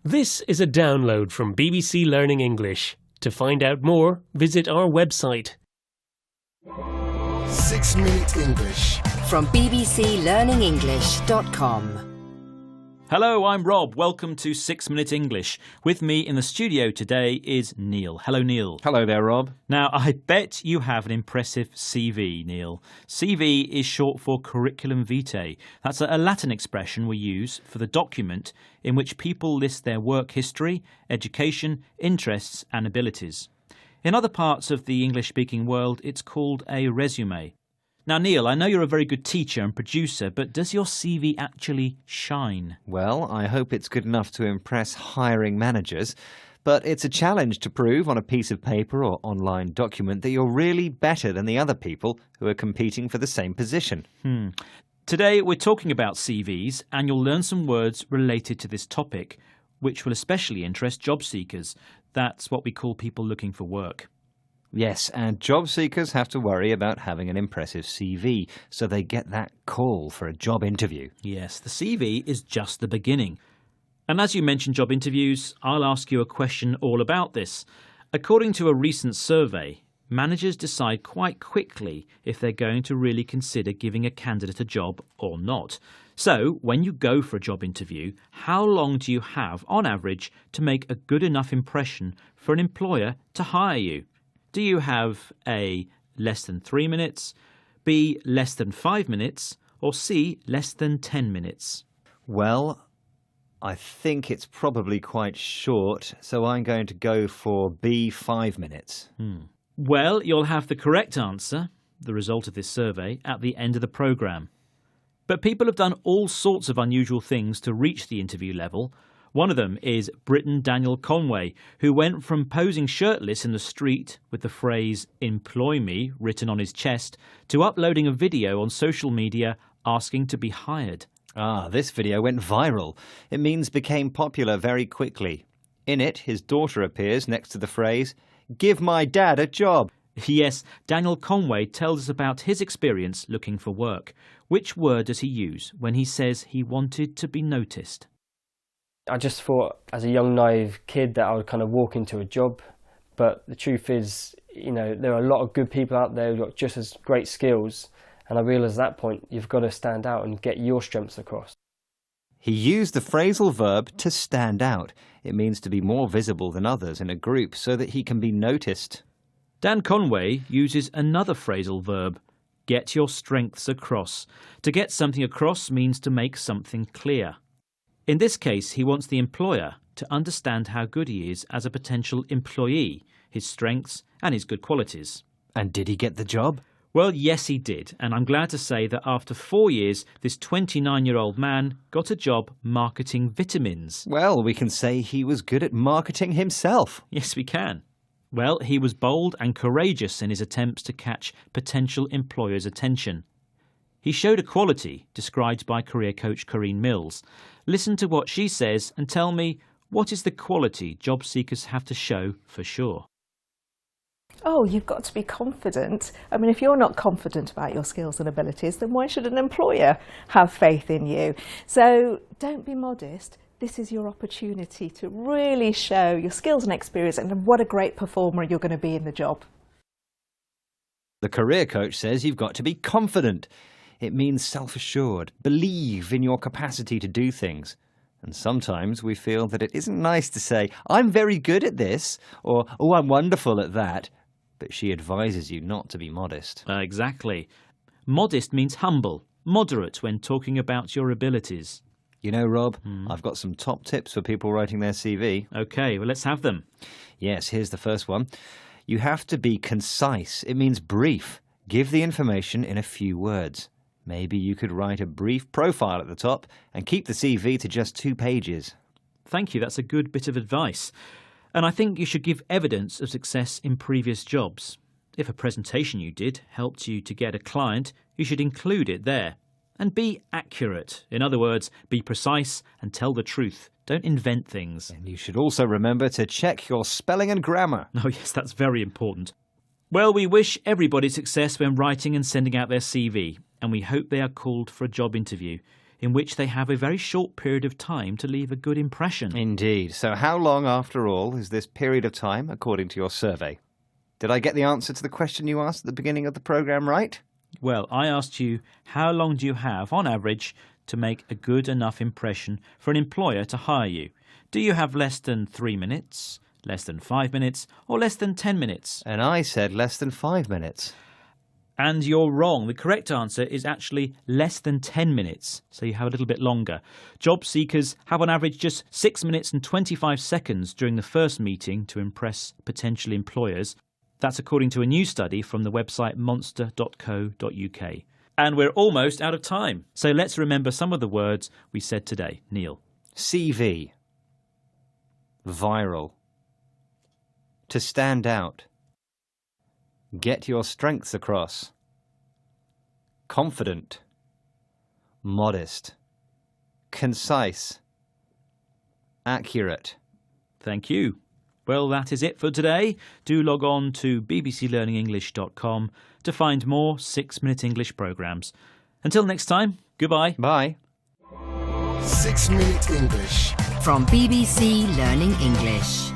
This is a download from BBC Learning English. To find out more, visit our website. 6 Minute English From bbclearningenglish.com. Hello, I'm Rob. Welcome to 6 Minute English. With me in the studio today is Neil. Hello, Neil. Hello there, Rob. Now, I bet you have an impressive CV, Neil. CV is short for curriculum vitae. That's a Latin expression we use for the document in which people list their work history, education, interests and abilities. In other parts of the English-speaking world, it's called a resume. Now, Neil, I know you're a very good teacher and producer, but does your CV actually shine? Well, I hope it's good enough to impress hiring managers, but it's a challenge to prove on a piece of paper or online document that you're really better than the other people who are competing for the same position. Today, we're talking about CVs, and you'll learn some words related to this topic, which will especially interest job seekers. That's what we call people looking for work. Yes, and job seekers have to worry about having an impressive CV, so they get that call for a job interview. Yes, the CV is just the beginning. And as you mentioned job interviews, I'll ask you a question all about this. According to a recent survey, managers decide quite quickly if they're going to really consider giving a candidate a job or not. So, when you go for a job interview, how long do you have, on average, to make a good enough impression for an employer to hire you? Do you have A, less than 3 minutes, B, less than 5 minutes, or C, less than 10 minutes? Well, I think it's probably quite short, so I'm going to go for B, 5 minutes. Well, you'll have the correct answer, the result of this survey, at the end of the programme. But people have done all sorts of unusual things to reach the interview level. One of them is Briton Daniel Conway, who went from posing shirtless in the street with the phrase "employ me" written on his chest to uploading a video on social media asking to be hired. This video went viral. It means became popular very quickly. In it, his daughter appears next to the phrase, "Give my dad a job." Yes, Daniel Conway tells us about his experience looking for work. Which word does he use when he says he wanted to be noticed? I just thought as a young naive kid that I would kind of walk into a job, but the truth is, there are a lot of good people out there who've got just as great skills, and I realised at that point you've got to stand out and get your strengths across. He used the phrasal verb to stand out. It means to be more visible than others in a group so that he can be noticed. Dan Conway uses another phrasal verb, get your strengths across. To get something across means to make something clear. In this case, he wants the employer to understand how good he is as a potential employee, his strengths and his good qualities. And did he get the job? Well, yes, he did. And I'm glad to say that after 4 years, this 29-year-old man got a job marketing vitamins. Well, we can say he was good at marketing himself. Yes, we can. Well, he was bold and courageous in his attempts to catch potential employers' attention. He showed a quality described by career coach Corinne Mills. Listen to what she says and tell me, what is the quality job seekers have to show for sure? Oh, you've got to be confident. I mean, if you're not confident about your skills and abilities, then why should an employer have faith in you? So don't be modest. This is your opportunity to really show your skills and experience and what a great performer you're going to be in the job. The career coach says you've got to be confident. It means self-assured, believe in your capacity to do things. And sometimes we feel that it isn't nice to say, "I'm very good at this," or "Oh, I'm wonderful at that." But she advises you not to be modest. Exactly. Modest means humble, moderate when talking about your abilities. You know, Rob, I've got some top tips for people writing their CV. OK, well, let's have them. Yes, here's the first one. You have to be concise. It means brief. Give the information in a few words. Maybe you could write a brief profile at the top and keep the CV to just 2 pages. Thank you, that's a good bit of advice. And I think you should give evidence of success in previous jobs. If a presentation you did helped you to get a client, you should include it there. And be accurate. In other words, be precise and tell the truth. Don't invent things. And you should also remember to check your spelling and grammar. Oh yes, that's very important. Well, we wish everybody success when writing and sending out their CV, and we hope they are called for a job interview. in which they have a very short period of time to leave a good impression. Indeed. So how long, after all, is this period of time, according to your survey? Did I get the answer to the question you asked at the beginning of the programme right? Well, I asked you, how long do you have, on average, to make a good enough impression for an employer to hire you? Do you have less than 3 minutes, less than 5 minutes, or less than 10 minutes? And I said less than 5 minutes. And you're wrong. The correct answer is actually less than 10 minutes, so you have a little bit longer. Job seekers have on average just 6 minutes and 25 seconds during the first meeting to impress potential employers. That's according to a new study from the website monster.co.uk. And we're almost out of time, so let's remember some of the words we said today. Neil. CV. Viral. To stand out. Get your strengths across. Confident. Modest. Concise. Accurate. Thank you. Well, that is it for today. Do log on to bbclearningenglish.com to find more 6-Minute English programmes. Until next time, goodbye. Bye. 6 Minute English. From BBC Learning English.